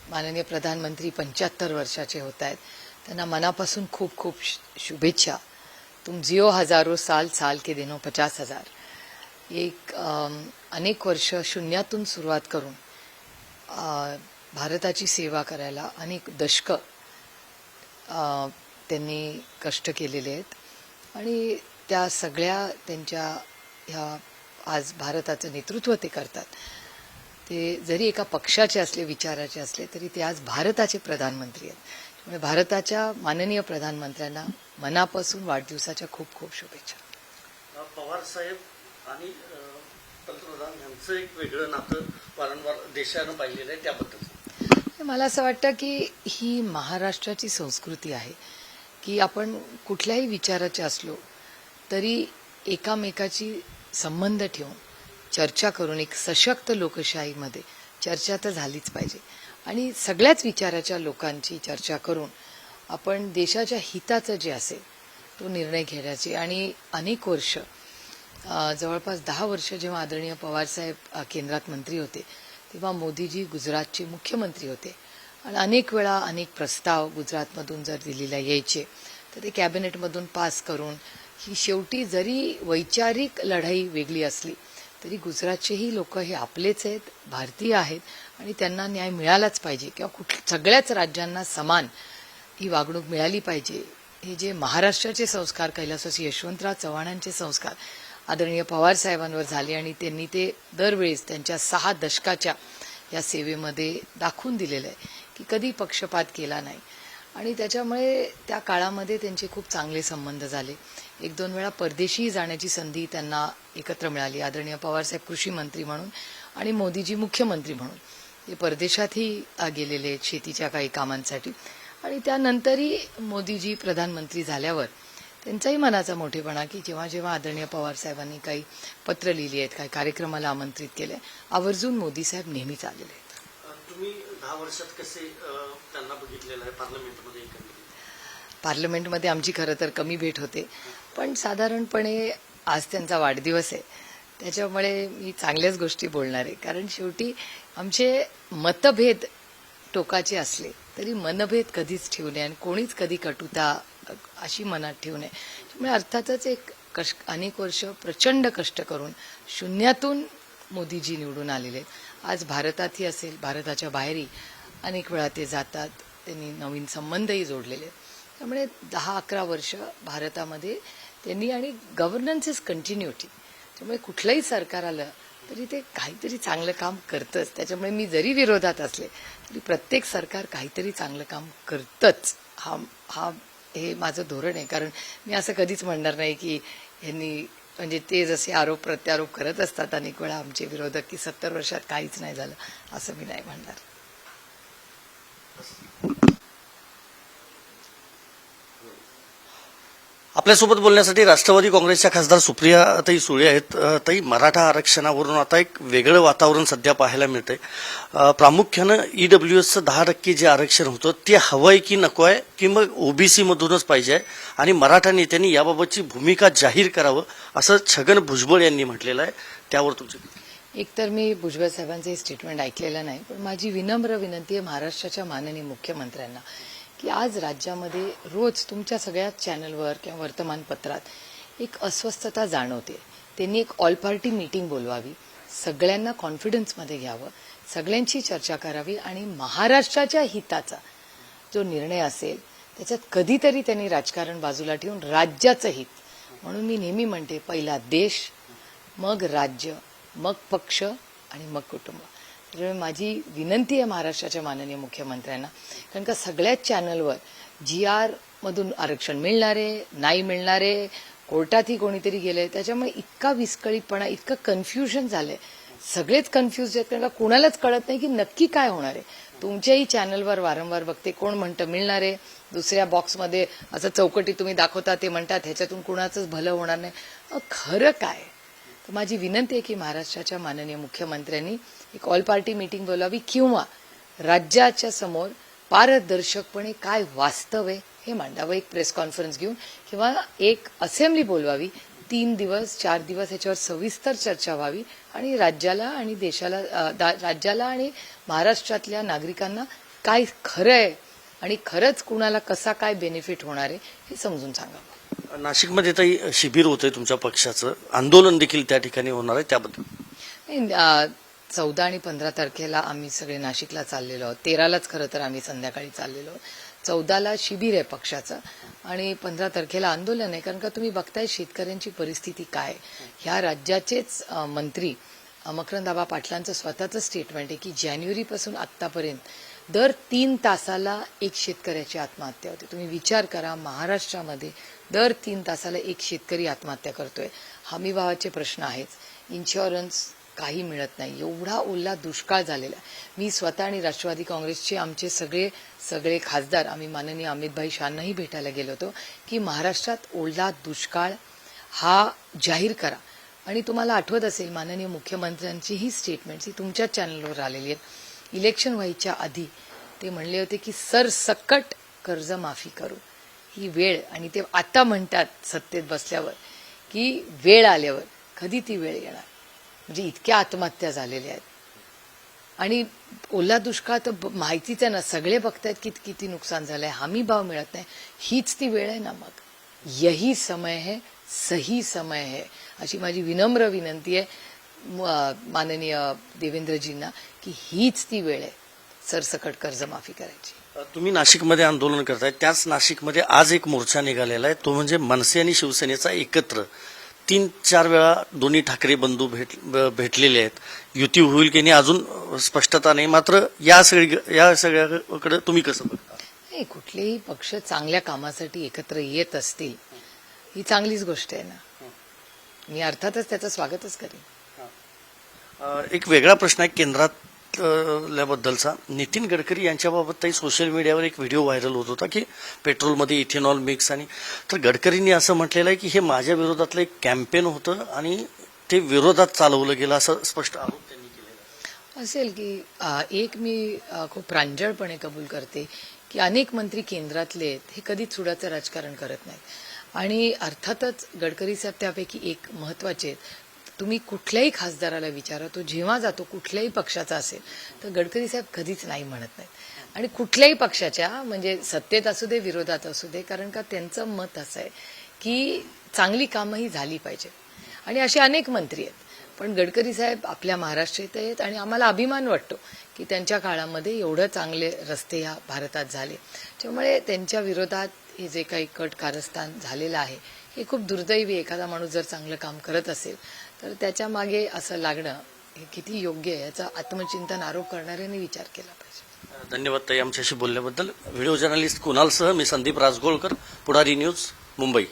माननीय प्रधानमंत्री 75 वर्षाचे होत आहेत. त्यांना मनापासून खूप खूप शुभेच्छा. तुम जियो हजारो साल, साल के दिनों 50,000. एक अनेक वर्ष शून्यातून सुरुवात करून भारताची सेवा करायला अनेक दशकं त्यांनी कष्ट केलेले आहेत आणि त्या सगळ्या त्यांच्या ह्या आज भारताचं नेतृत्व ते करतात. ते जरी एका पक्षाचे असले, विचाराचे असले, तरी ते आज भारताचे प्रधानमंत्री आहेत. त्यामुळे भारताच्या माननीय प्रधानमंत्र्यांना मनापासून वाढदिवसाच्या खूप खूप शुभेच्छा. पवार साहेब आणि पंतप्रधान यांचं एक वेगळं नातं वारंवार देशानं पाहिलेलं आहे, त्याबद्दल मला असं वाटतं की ही महाराष्ट्राची संस्कृती आहे की आपण कुठल्याही विचाराचे असलो तरी एकामेकाची संबंध ठेवून चर्चा करून एक सशक्त लोकशाहीमध्ये चर्चा तर झालीच पाहिजे आणि सगळ्याच विचाराच्या लोकांची चर्चा करून आपण देशाच्या हिताचं जे असेल तो निर्णय घेण्याची. आणि अनेक वर्ष जवळपास 10 वर्ष जेव्हा आदरणीय पवारसाहेब केंद्रात मंत्री होते तेव्हा मोदीजी गुजरातचे मुख्यमंत्री होते आणि अनेक वेळा अनेक प्रस्ताव गुजरातमधून जर दिलेले यायचे तर ते कॅबिनेटमधून पास करून ही शेवटी जरी वैचारिक लढाई वेगळी असली तरी गुजरातचेही लोक हे आपलेच आहेत, भारतीय आहेत आणि त्यांना न्याय मिळालाच पाहिजे किंवा सगळ्याच राज्यांना समान ही वागणूक मिळाली पाहिजे. हे जे महाराष्ट्राचे संस्कार कैलासवासी यशवंतराव चव्हाणांचे संस्कार आदरणीय पवार साहेबांवर झाले आणि त्यांनी ते दरवेळेस त्यांच्या 6 दशकाच्या या सेवेमध्ये दाखवून दिलेलं आहे की कधी पक्षपात केला नाही आणि त्याच्यामुळे त्या काळामध्ये त्यांचे खूप चांगले संबंध झाले. 1-2 वेळा परदेशीही जाण्याची संधी त्यांना एकत्र मिळाली. आदरणीय पवारसाहेब कृषी मंत्री म्हणून आणि मोदीजी मुख्यमंत्री म्हणून ते परदेशातही गेलेले आहेत शेतीच्या काही कामांसाठी आणि त्यानंतरही मोदीजी प्रधानमंत्री झाल्यावर त्यांचाही मनाचा मोठेपणा की जेव्हा जेव्हा आदरणीय पवारसाहेबांनी काही पत्र लिहिली आहेत, काही कार्यक्रमाला आमंत्रित केले, आवर्जून मोदी साहेब नेहमीच आलेले आहेत. तुम्ही 10 वर्षात कसे त्यांना बघितलेलं आहे पार्लमेंटमध्ये? पार्लमेंटमध्ये आमची खरं तर कमी भेट होते, पण साधारणपणे आज त्यांचा वाढदिवस आहे त्याच्यामुळे मी चांगल्याच गोष्टी बोलणार आहे. कारण शेवटी आमचे मतभेद टोकाचे असले तरी मनभेद कधीच ठेवू नये आणि कोणीच कधी कटुता अशी मनात ठेवू नये. त्यामुळे अर्थातच एक अनेक वर्ष प्रचंड कष्ट करून शून्यातून मोदीजी निवडून आलेले आहेत. आज भारतातही असेल, भारताच्या बाहेरही अनेक वेळा ते जातात, त्यांनी नवीन संबंधही जोडलेले आहेत. त्यामुळे 10-11 वर्ष भारतामध्ये त्यांनी आणि गव्हर्नन्स इज कंटिन्युटी. त्यामुळे कुठलंही सरकार आलं तरी ते काहीतरी चांगलं काम करतंच. त्याच्यामुळे मी जरी विरोधात असले तरी प्रत्येक सरकार काहीतरी चांगलं काम करतंच. हे माझं धोरण आहे. कारण मी असं कधीच म्हणणार नाही की यांनी म्हणजे ते जसे आरोप प्रत्यारोप करत असतात अनेक वेळा आमचे विरोधक की 70 वर्षात काहीच नाही झालं, असं मी नाही म्हणणार. आपल्यासोबत बोलण्यासाठी राष्ट्रवादी काँग्रेसच्या खासदार सुप्रियाताई सुळे आहेत. ताई, मराठा आरक्षणावरून आता एक वेगळं वातावरण सध्या पाहायला मिळतंय. प्रामुख्यानं EWSचं 10% जे आरक्षण होतं ते हवंय की नको आहे की मग OBC मधूनच पाहिजे आहे आणि मराठा नेत्यांनी याबाबतची भूमिका जाहीर करावं असं छगन भुजबळ यांनी म्हटलेलं आहे. त्यावर तुमचे? एकतर मी भुजबळ साहेबांचे स्टेटमेंट ऐकलेलं नाही, पण माझी विनम्र विनंती आहे महाराष्ट्राच्या माननीय मुख्यमंत्र्यांना की आज राज्यामध्ये रोज तुमच्या सगळ्या चॅनलवर किंवा वर्तमानपत्रात एक अस्वस्थता जाणवते. त्यांनी एक ऑल पार्टी मीटिंग बोलवावी, सगळ्यांना कॉन्फिडन्समध्ये घ्यावं, सगळ्यांची चर्चा करावी आणि महाराष्ट्राच्या हिताचा जो निर्णय असेल त्याच्यात कधीतरी त्यांनी राजकारण बाजूला ठेवून राज्याचं हित म्हणून मी नेहमी म्हणते पहिला देश, मग राज्य, मग पक्ष आणि मग कुटुंब. त्यामुळे माझी विनंती आहे महाराष्ट्राच्या माननीय मुख्यमंत्र्यांना, कारण का सगळ्याच चॅनलवर GR मधून आरक्षण मिळणारे नाही मिळणारे, कोर्टातही कोणीतरी गेले, त्याच्यामुळे इतका विस्कळीतपणा, इतकं कन्फ्युजन झालंय, सगळेच कन्फ्युज आहेत कारण का कुणालाच कळत नाही की नक्की काय होणार आहे. तुमच्याही चॅनलवर वारंवार बघते कोण म्हणतं मिळणारे, दुसऱ्या बॉक्समध्ये असं चौकटी तुम्ही दाखवता ते म्हणतात ह्याच्यातून कुणाचंच भलं होणार नाही. खरं काय? तर माझी विनंती आहे की महाराष्ट्राच्या माननीय मुख्यमंत्र्यांनी एक ऑल पार्टी मीटिंग बोलावी किंवा राज्याच्या समोर पारदर्शकपणे काय वास्तव आहे हे मांडावं, एक प्रेस कॉन्फरन्स घेऊन किंवा एक असेंब्ली बोलवावी. 3 दिवस 4 दिवस ह्याच्यावर सविस्तर चर्चा व्हावी आणि राज्याला आणि देशाला राज्याला आणि महाराष्ट्रातल्या नागरिकांना काय खरं आहे आणि खरंच कुणाला कसा काय बेनिफिट होणार आहे हे समजून सांगावं. नाशिकमध्ये ताई शिबिर होतंय तुमच्या पक्षाचं, आंदोलन देखील त्या ठिकाणी होणार आहे, त्याबद्दल 14 आणि 15 तारखेला आम्ही सगळे नाशिकला चाललेलो आहोत. 13लाच खरं तर आम्ही संध्याकाळी चाललेलो आहोत. 14ला शिबिर आहे पक्षाचं आणि 15 तारखेला आंदोलन आहे. कारण का तुम्ही बघताय शेतकऱ्यांची परिस्थिती काय. ह्या राज्याचेच मंत्री मकरंद पाटलांचं स्वतःचं स्टेटमेंट आहे की जानेवारीपासून आत्तापर्यंत दर 3 तासाला एक शेतकऱ्याची आत्महत्या होते. तुम्ही विचार करा, महाराष्ट्रामध्ये दर 3 तासाला एक शेतकरी आत्महत्या करतोय. हमीभावाचे प्रश्न आहेच, इन्शुरन्स काही मिळत नाही, एवढा ओला दुष्काळ झालेला आहे. मी स्वतः आणि राष्ट्रवादी काँग्रेसचे आमचे सगळे खासदार आम्ही माननीय अमितभाई शहांनाही भेटायला गेलो होतो की महाराष्ट्रात ओला दुष्काळ हा जाहीर करा. आणि तुम्हाला आठवत असेल माननीय मुख्यमंत्र्यांची ही स्टेटमेंट्स ही तुमच्याच चॅनलवर आलेली आहेत. इलेक्शन व्हायच्या आधी ते म्हणले होते की सरसकट कर्जमाफी करू. ही वेळ, आणि ते आता म्हणतात सत्तेत बसल्यावर की वेळ आल्यावर. कधी ती वेळ येणार? म्हणजे इतक्या आत्महत्या झालेल्या आहेत आणि ओला दुष्काळ तर माहितीच आहे ना, सगळे बघतायत की किती नुकसान झालंय, हमी भाव मिळत नाही. हीच ती वेळ आहे ना. मग यही समय है, सही समय है, अशी माझी विनम्र विनंती आहे माननीय देवेंद्रजींना की हीच ती वेळ आहे सरसकट कर्जमाफी करायची. तुम्ही नाशिकमध्ये आंदोलन करताय, त्याच नाशिकमध्ये आज एक मोर्चा निघालेला आहे, तो म्हणजे मनसे आणि शिवसेनेचा एकत्र. 3-4 वेळा दोन्ही ठाकरे बंधू भेटलेले आहेत. युती होईल की नाही अजून स्पष्टता नाही, मात्र या सगळ्याकडे तुम्ही कसं बघता? नाही, कुठलेही पक्ष चांगल्या कामासाठी एकत्र येत असतील ही चांगलीच गोष्ट आहे ना. मी अर्थातच त्याचं स्वागतच करेन. एक वेगळा प्रश्न आहे केंद्रातल्याबद्दलचा. नितीन गडकरी यांच्याबाबत काही सोशल मीडियावर एक व्हिडिओ व्हायरल होत होता की पेट्रोलमध्ये इथेनॉल मिक्स, आणि तर गडकरींनी असं म्हटलेलं आहे की हे माझ्या विरोधातलं एक कॅम्पेन होतं आणि ते विरोधात चालवलं गेलं, असं स्पष्ट आरोप त्यांनी केलेला असेल की एक मी खूप प्रांजळपणे कबूल करते की अनेक मंत्री केंद्रातले आहेत, हे कधीच सुडाचं राजकारण करत नाहीत. आणि अर्थातच गडकरी साहेब त्यापैकी एक महत्वाचे आहेत. तुम्ही कुठल्याही खासदाराला विचारा, तो जेव्हा जातो कुठल्याही पक्षाचा असेल तर गडकरी साहेब कधीच नाही म्हणत नाहीत. आणि कुठल्याही पक्षाच्या, म्हणजे सत्तेत असू दे विरोधात असू दे, कारण का त्यांचं मत असं आहे की चांगली कामंही झाली पाहिजे. आणि असे अनेक मंत्री आहेत, पण गडकरी साहेब आपल्या महाराष्ट्रात आहेत आणि आम्हाला अभिमान वाटतो की त्यांच्या काळामध्ये एवढं चांगले रस्ते ह्या भारतात झाले. त्यामुळे त्यांच्या विरोधात हे जे काही कट कारस्थान झालेलं आहे हे खूप दुर्दैवी. एखादा माणूस जर चांगलं काम करत असेल तर त्याच्या मागे असं लागणं हे किती योग्य आहे याचा आत्मचिंतन आरोप करणाऱ्यांनी विचार केला पाहिजे. धन्यवाद ताई आमच्याशी बोलल्याबद्दल. व्हिडिओ जर्नलिस्ट कुणालसह मी संदीप राजगोळकर, पुढारी न्यूज, मुंबई.